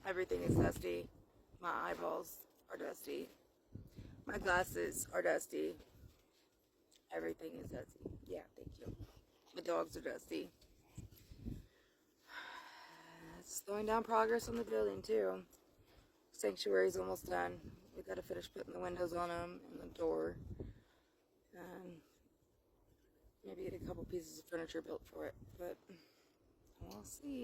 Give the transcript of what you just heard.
Everything is dusty. My eyeballs are dusty. My glasses are dusty. Everything is dusty. Yeah, thank you. The dogs are dusty. It's slowing down progress on the building too. Sanctuary's almost done. We gotta finish putting the windows on them and the door. And maybe get a couple pieces of furniture built for it, but we'll see.